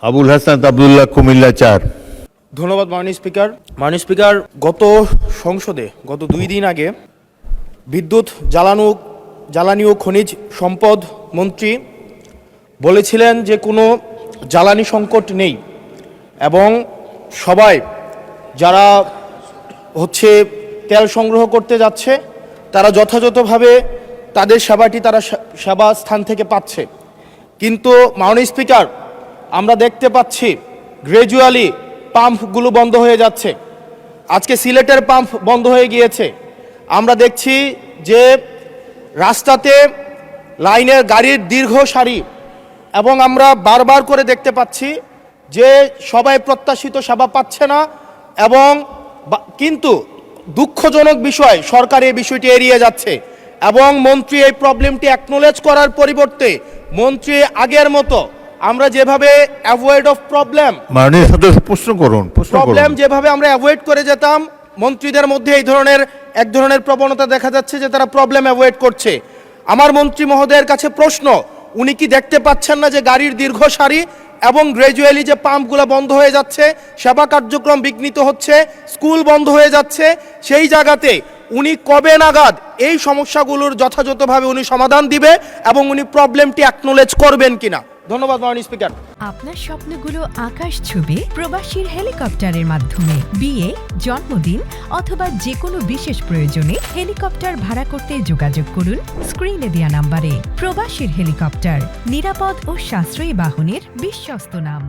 আবুল হাসান আব্দুল্লাহ, কুমিল্লা 4। ধন্যবাদ মাননীয় স্পিকার। মাননীয় স্পিকার, গত সংসদে গত 2 দিন আগে বিদ্যুৎ জ্বালানি ও খনিজ সম্পদ মন্ত্রী বলেছিলেন যে কোনো জ্বালানি সংকট নেই এবং সবাই যারা তেল সংগ্রহ করতে যাচ্ছে তারা যথাযথভাবে তাদের তারা সেবা স্থান থেকে পাচ্ছে। কিন্তু মাননীয় স্পিকার, আমরা দেখতে পাচ্ছি গ্র্যাজুয়ালি পাম্পগুলো বন্ধ হয়ে যাচ্ছে। আজকে সিলেটের পাম্প বন্ধ হয়ে গিয়েছে। আমরা দেখছি যে রাস্তাতে লাইনের গাড়ির দীর্ঘ সারি এবং আমরা বারবার করে দেখতে পাচ্ছি যে সবাই প্রত্যাশিত সেবা পাচ্ছে না এবং কিন্তু দুঃখজনক বিষয়, সরকার এই বিষয়টি এড়িয়ে যাচ্ছে এবং মন্ত্রী এই প্রবলেমটি অ্যাকনোলেজ করার পরিবর্তে মন্ত্রী আগের মতো আমরা যেভাবে অ্যাভয়েড অফ প্রবলেম মাননীয় সদস্য প্রবলেম যেভাবে আমরা অ্যাভয়েড করে যেতাম, মন্ত্রীদের মধ্যে এক ধরনের প্রবণতা দেখা যাচ্ছে যে তারা প্রবলেম অ্যাভয়েড করছে। আমার মন্ত্রী মহোদয়ের কাছে প্রশ্ন, উনি কি দেখতে পাচ্ছেন না যে গাড়ির দীর্ঘ সারি এবং গ্র্যাজুয়ালি যে পাম্পগুলো বন্ধ হয়ে যাচ্ছে, সেবা কার্যক্রম বিঘ্নিত হচ্ছে, স্কুল বন্ধ হয়ে যাচ্ছে, সেই জায়গাতে উনি কবে নাগাদ এই সমস্যাগুলোর যথাযথভাবে উনি সমাধান দিবে এবং উনি প্রবলেমটি অ্যাকনোলেজ করবেন কিনা? ধন্যবাদ মাননীয় স্পিকার। আপনার স্বপ্নগুলো আকাশ ছুবে প্রবাসীর হেলিকপ্টারের মাধ্যমে। বিয়ে, জন্মদিন অথবা যে কোনো বিশেষ প্রয়োজনে হেলিকপ্টার ভাড়া করতে যোগাযোগ করুন স্ক্রিনে দেয়া নাম্বারে। প্রবাসীর হেলিকপ্টার, নিরাপদ ও সাশ্রয়ী বাহনের বিশ্বস্ত নাম।